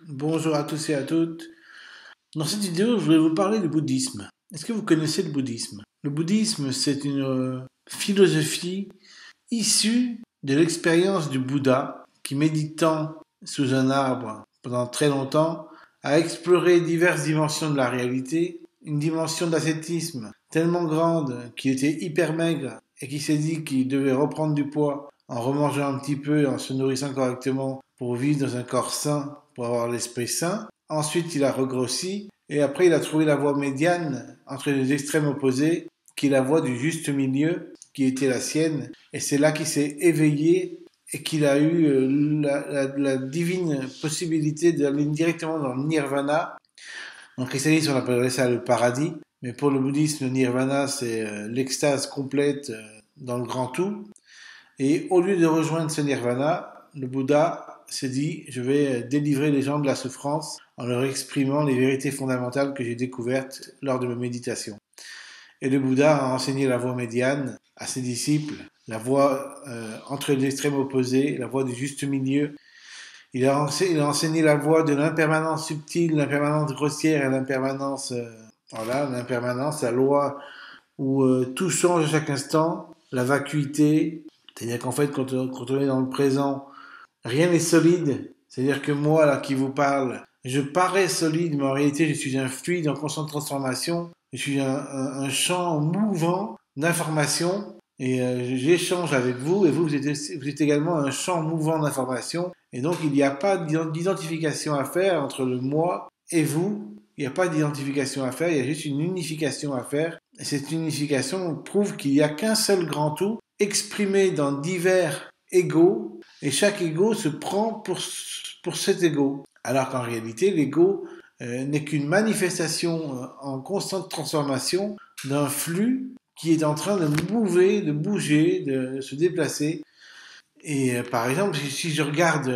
Bonjour à tous et à toutes. Dans cette vidéo, je voulais vous parler du bouddhisme. Est-ce que vous connaissez le bouddhisme? Le bouddhisme, c'est une philosophie issue de l'expérience du Bouddha qui, méditant sous un arbre pendant très longtemps, a exploré diverses dimensions de la réalité, une dimension d'ascétisme tellement grande qu'il était hyper maigre et qui s'est dit qu'il devait reprendre du poids en remangeant un petit peu et en se nourrissant correctement pour vivre dans un corps sain, pour avoir l'esprit sain. Ensuite, il a regrossi et après, il a trouvé la voie médiane entre les extrêmes opposés, qui est la voie du juste milieu, qui était la sienne. Et c'est là qu'il s'est éveillé et qu'il a eu la divine possibilité d'aller directement dans le nirvana. En christianisme, on appellerait ça le paradis. Mais pour le bouddhisme, le nirvana, c'est l'extase complète dans le grand tout. Et au lieu de rejoindre ce nirvana, le Bouddha s'est dit, je vais délivrer les gens de la souffrance en leur exprimant les vérités fondamentales que j'ai découvertes lors de mes méditations. Et le Bouddha a enseigné la voie médiane à ses disciples, la voie entre les extrêmes opposés, la voie du juste milieu. Il a enseigné la voie de l'impermanence subtile, l'impermanence grossière et l'impermanence, l'impermanence, la loi où tout change à chaque instant, la vacuité, c'est-à-dire qu'en fait, quand on est dans le présent, rien n'est solide. C'est-à-dire que moi, là, qui vous parle, je parais solide, mais en réalité, je suis un fluide en constante transformation. Je suis un champ mouvant d'informations et j'échange avec vous et vous êtes également un champ mouvant d'informations. Et donc, il n'y a pas d'identification à faire entre le moi et vous. Il n'y a pas d'identification à faire, il y a juste une unification à faire. Et cette unification prouve qu'il n'y a qu'un seul grand tout, exprimé dans divers égos, et chaque ego se prend pour cet ego. Alors qu'en réalité, l'ego n'est qu'une manifestation en constante transformation d'un flux qui est en train de bouger, de se déplacer. Et par exemple, si je regarde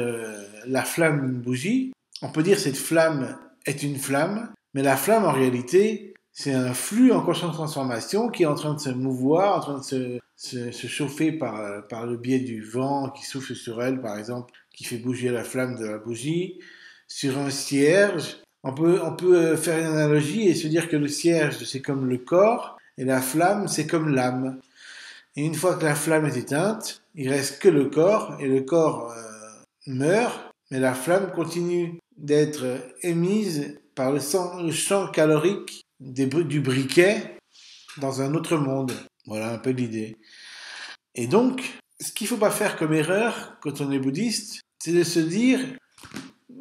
la flamme d'une bougie, on peut dire que cette flamme est une flamme, mais la flamme en réalité, c'est un flux en constante transformation qui est en train de se mouvoir, en train de se chauffer par le biais du vent qui souffle sur elle, par exemple, qui fait bouger la flamme de la bougie. Sur un cierge, on peut faire une analogie et se dire que le cierge, c'est comme le corps, et la flamme, c'est comme l'âme. Et une fois que la flamme est éteinte, il reste que le corps, et le corps meurt, mais la flamme continue d'être émise par le champ calorique du briquet dans un autre monde. Voilà un peu l'idée. Et donc, ce qu'il ne faut pas faire comme erreur quand on est bouddhiste, c'est de se dire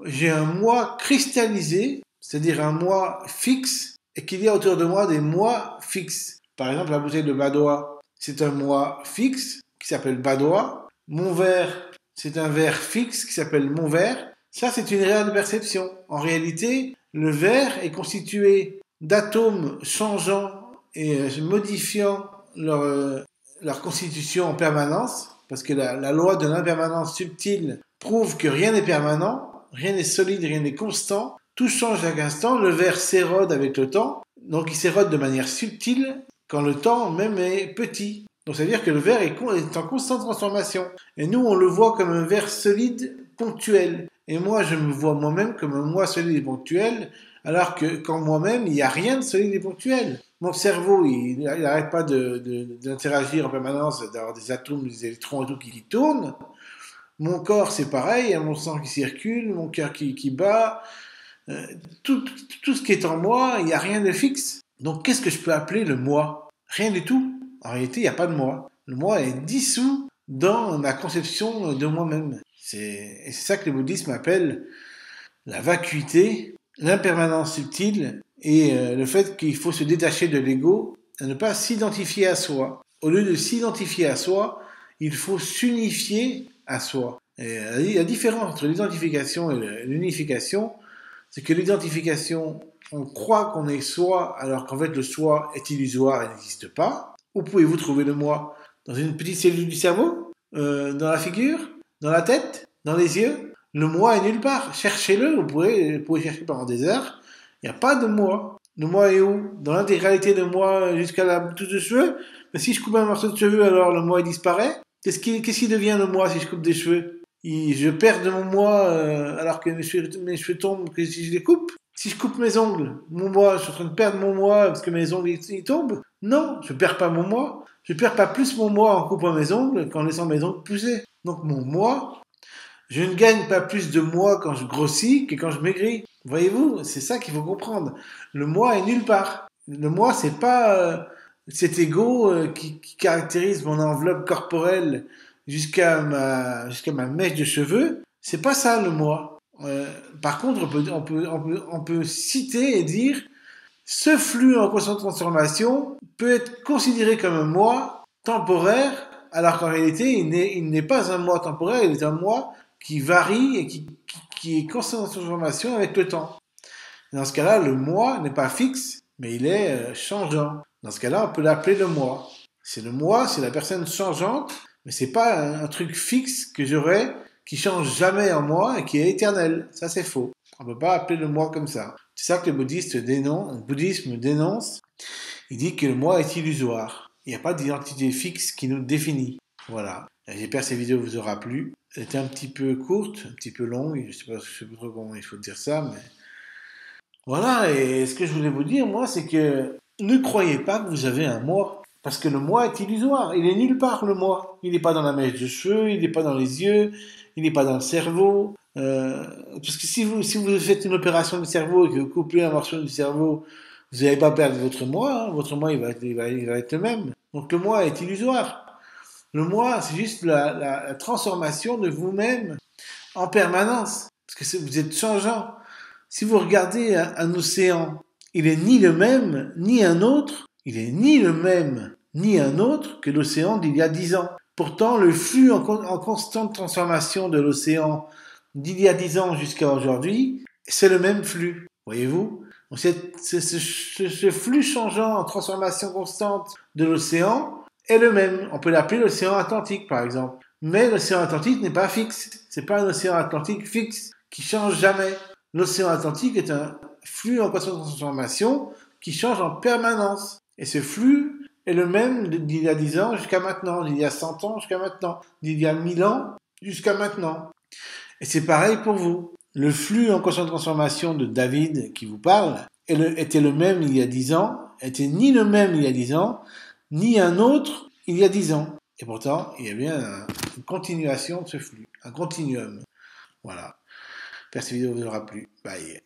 j'ai un moi cristallisé, c'est-à-dire un moi fixe, et qu'il y a autour de moi des moi fixes. Par exemple, la bouteille de Badoa, c'est un moi fixe qui s'appelle Badoa. Mon verre, c'est un verre fixe qui s'appelle mon verre. Ça, c'est une erreur de perception. En réalité, le verre est constitué d'atomes changeant et modifiant leur constitution en permanence, parce que la loi de l'impermanence subtile prouve que rien n'est permanent, rien n'est solide, rien n'est constant, tout change à chaque instant, le verre s'érode avec le temps, donc il s'érode de manière subtile quand le temps même est petit. Donc ça veut dire que le verre est en constante transformation. Et nous, on le voit comme un verre solide, ponctuel. Et moi, je me vois moi-même comme un moi solide et ponctuel, alors que quand moi-même, il n'y a rien de solide et ponctuel. Mon cerveau, il n'arrête pas d'interagir en permanence, d'avoir des atomes, des électrons et tout qui tournent. Mon corps, c'est pareil, il y a mon sang qui circule, mon cœur qui bat. Euh, tout ce qui est en moi, il n'y a rien de fixe. Donc, qu'est-ce que je peux appeler le moi? Rien du tout. En réalité, il n'y a pas de moi. Le moi est dissous dans ma conception de moi-même. Et c'est ça que le bouddhisme appelle la vacuité, l'impermanence subtile et le fait qu'il faut se détacher de l'ego et ne pas s'identifier à soi. Au lieu de s'identifier à soi, il faut s'unifier à soi. Et la différence entre l'identification et l'unification, c'est que l'identification, on croit qu'on est soi alors qu'en fait le soi est illusoire et n'existe pas. Où pouvez-vous trouver le moi? Dans une petite cellule du cerveau? Dans la figure? Dans la tête? Dans les yeux? Le moi est nulle part. Cherchez-le, vous pouvez chercher pendant des heures. Il n'y a pas de moi. Le moi est où? Dans l'intégralité de moi jusqu'à la touche de cheveux? Mais si je coupe un morceau de cheveux, alors le moi il disparaît? Qu'est-ce qui devient le moi si je coupe des cheveux? je perds de mon moi alors que mes cheveux tombent que si je les coupe. Si je coupe mes ongles, mon moi, je suis en train de perdre mon moi parce que mes ongles ils tombent. Non, je perds pas mon moi. Je perds pas plus mon moi en coupant mes ongles qu'en laissant mes ongles pousser. Donc mon moi, je ne gagne pas plus de moi quand je grossis que quand je maigris. Voyez-vous, c'est ça qu'il faut comprendre. Le moi est nulle part. Le moi, c'est pas cet ego qui caractérise mon enveloppe corporelle jusqu'à ma mèche de cheveux. C'est pas ça le moi. Par contre, on peut citer et dire ce flux en constante transformation peut être considéré comme un moi temporaire, alors qu'en réalité, il n'est pas un moi temporaire, il est un moi qui varie et qui est constant dans transformation avec le temps. Dans ce cas-là, le moi n'est pas fixe, mais il est changeant. Dans ce cas-là, on peut l'appeler le moi. C'est le moi, c'est la personne changeante, mais c'est pas un truc fixe que j'aurais, qui change jamais en moi et qui est éternel. Ça, c'est faux. On ne peut pas appeler le moi comme ça. C'est ça que le bouddhisme dénonce. Il dit que le moi est illusoire. Il n'y a pas d'identité fixe qui nous définit. Voilà. J'espère que cette vidéo vous aura plu. Elle était un petit peu courte, un petit peu longue. Je sais pas trop comment il faut dire ça, mais voilà. Et ce que je voulais vous dire, moi, c'est que ne croyez pas que vous avez un moi. Parce que le moi est illusoire. Il est nulle part, le moi. Il n'est pas dans la mèche de cheveux, il n'est pas dans les yeux, il n'est pas dans le cerveau. Parce que si vous faites une opération du cerveau et que vous coupez un morceau du cerveau, vous n'allez pas perdre votre moi. Hein. Votre moi, il va être le même. Donc le moi est illusoire. Le moi, c'est juste la transformation de vous-même en permanence. Parce que vous êtes changeant. Si vous regardez un océan, il est ni le même, ni un autre. Il est ni le même, ni un autre que l'océan d'il y a 10 ans. Pourtant, le flux en constante transformation de l'océan d'il y a 10 ans jusqu'à aujourd'hui, c'est le même flux. Voyez-vous? Ce flux changeant en transformation constante de l'océan est le même. On peut l'appeler l'océan Atlantique, par exemple. Mais l'océan Atlantique n'est pas fixe. C'est pas un océan Atlantique fixe qui change jamais. L'océan Atlantique est un flux en constante transformation qui change en permanence. Et ce flux est le même d'il y a 10 ans jusqu'à maintenant, d'il y a 100 ans jusqu'à maintenant, d'il y a 1000 ans jusqu'à maintenant. Et c'est pareil pour vous. Le flux en constante transformation de David qui vous parle était le même il y a 10 ans, était ni le même il y a 10 ans, ni un autre il y a 10 ans. Et pourtant, il y a bien une continuation de ce flux, un continuum. Voilà. J'espère que cette vidéo vous aura plu. Bye.